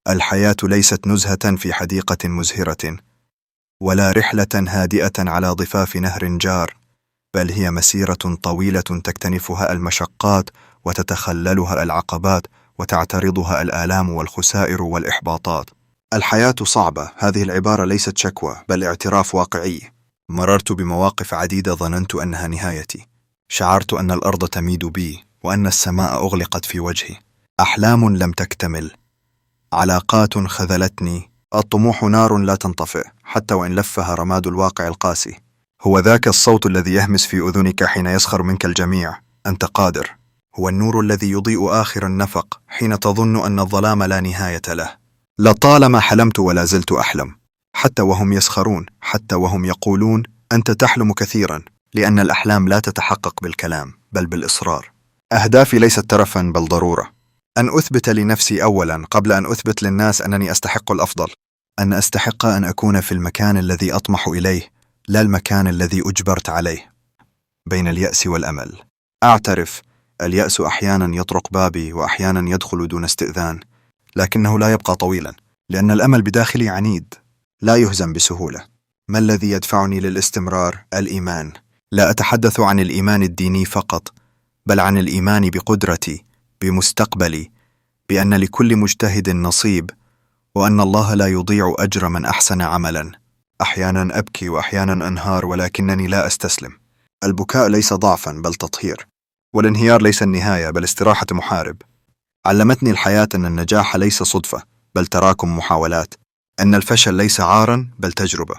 الحياة ليست نزهة في حديقة مزهرة، ولا رحلة هادئة على ضفاف نهر جار، بل هي مسيرة طويلة تكتنفها المشقات وتتخللها العقبات وتعترضها الآلام والخسائر والإحباطات. الحياة صعبة، هذه العبارة ليست شكوى بل اعتراف واقعي. مررت بمواقف عديدة ظننت أنها نهايتي. شعرت أن الأرض تميد بي وأن السماء أغلقت في وجهي. أحلام لم تكتمل، علاقات خذلتني، الطموح نار لا تنطفئ حتى وإن لفها رماد الواقع القاسي. هو ذاك الصوت الذي يهمس في أذنك حين يسخر منك الجميع: أنت قادر. هو النور الذي يضيء آخر النفق حين تظن أن الظلام لا نهاية له. لطالما حلمت ولا زلت أحلم، حتى وهم يسخرون، حتى وهم يقولون أنت تحلم كثيرا، لأن الأحلام لا تتحقق بالكلام بل بالإصرار. أهدافي ليست ترفا بل ضرورة. أن أثبت لنفسي أولا قبل أن أثبت للناس أنني أستحق الأفضل. أن أستحق أن أكون في المكان الذي أطمح إليه، لا المكان الذي أجبرت عليه. بين اليأس والأمل. أعترف، اليأس أحيانا يطرق بابي وأحيانا يدخل دون استئذان، لكنه لا يبقى طويلا، لأن الأمل بداخلي عنيد، لا يهزم بسهولة. ما الذي يدفعني للاستمرار؟ الإيمان. لا أتحدث عن الإيمان الديني فقط، بل عن الإيمان بقدرتي، بمستقبلي، بأن لكل مجتهد نصيب، وأن الله لا يضيع أجر من أحسن عملا. أحيانا أبكي وأحيانا أنهار، ولكنني لا أستسلم. البكاء ليس ضعفا بل تطهير، والانهيار ليس النهاية بل استراحة محارب. علمتني الحياة أن النجاح ليس صدفة بل تراكم محاولات، أن الفشل ليس عارا بل تجربة،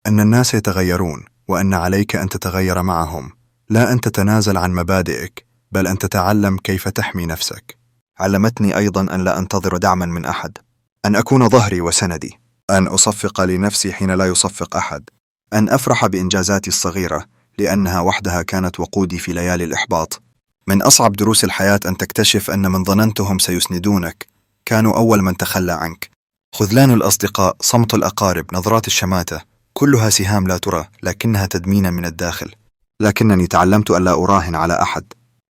أن الناس يتغيرون وأن عليك أن تتغير معهم، لا أن تتنازل عن مبادئك بل أن تتعلم كيف تحمي نفسك. علمتني أيضا أن لا أنتظر دعما من أحد، أن أكون ظهري وسندي، أن أصفق لنفسي حين لا يصفق أحد، أن أفرح بإنجازاتي الصغيرة لأنها وحدها كانت وقودي في ليالي الإحباط. من أصعب دروس الحياة أن تكتشف أن من ظننتهم سيسندونك كانوا أول من تخلى عنك. خذلان الأصدقاء، صمت الأقارب، نظرات الشماتة، كلها سهام لا ترى لكنها تدمين من الداخل. لكنني تعلمت أن لا أراهن على أحد،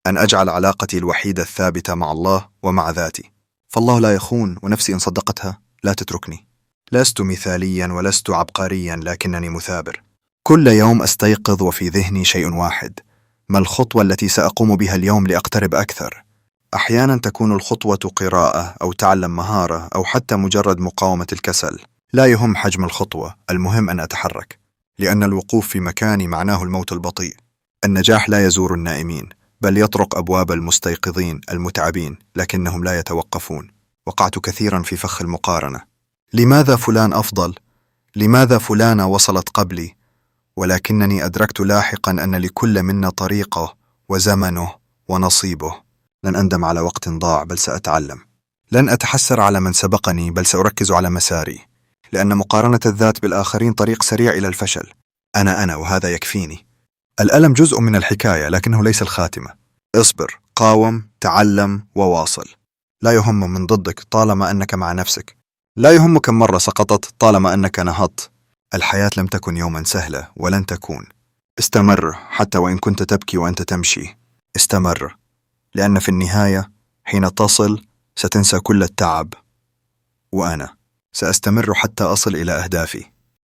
أن أجعل علاقتي الوحيدة الثابتة مع الله ومع ذاتي. فالله لا يخون، ونفسي إن صدقتها لا تتركني. لست مثاليا ولست عبقريا، لكنني مثابر. كل يوم أستيقظ وفي ذهني شيء واحد: ما الخطوة التي سأقوم بها اليوم لأقترب أكثر؟ أحيانا تكون الخطوة قراءة أو تعلم مهارة أو حتى مجرد مقاومة الكسل. لا يهم حجم الخطوة، المهم أن أتحرك، لأن الوقوف في مكاني معناه الموت البطيء. النجاح لا يزور النائمين بل يطرق أبواب المستيقظين المتعبين، لكنهم لا يتوقفون. وقعت كثيرا في فخ المقارنة: لماذا فلان أفضل؟ لماذا فلانة وصلت قبلي؟ ولكنني أدركت لاحقا أن لكل منا طريقه وزمنه ونصيبه. لن أندم على وقت ضاع بل سأتعلم. لن أتحسر على من سبقني بل سأركز على مساري، لأن مقارنة الذات بالآخرين طريق سريع إلى الفشل. أنا وهذا يكفيني. الألم جزء من الحكاية لكنه ليس الخاتمة. اصبر، قاوم، تعلم وواصل. لا يهم من ضدك طالما أنك مع نفسك. لا يهم كم مرة سقطت طالما أنك نهضت. الحياة لم تكن يوما سهلة ولن تكون. استمر حتى وإن كنت تبكي وأنت تمشي. استمر، لأن في النهاية حين تصل ستنسى كل التعب، وأنا سأستمر حتى أصل إلى أهدافي.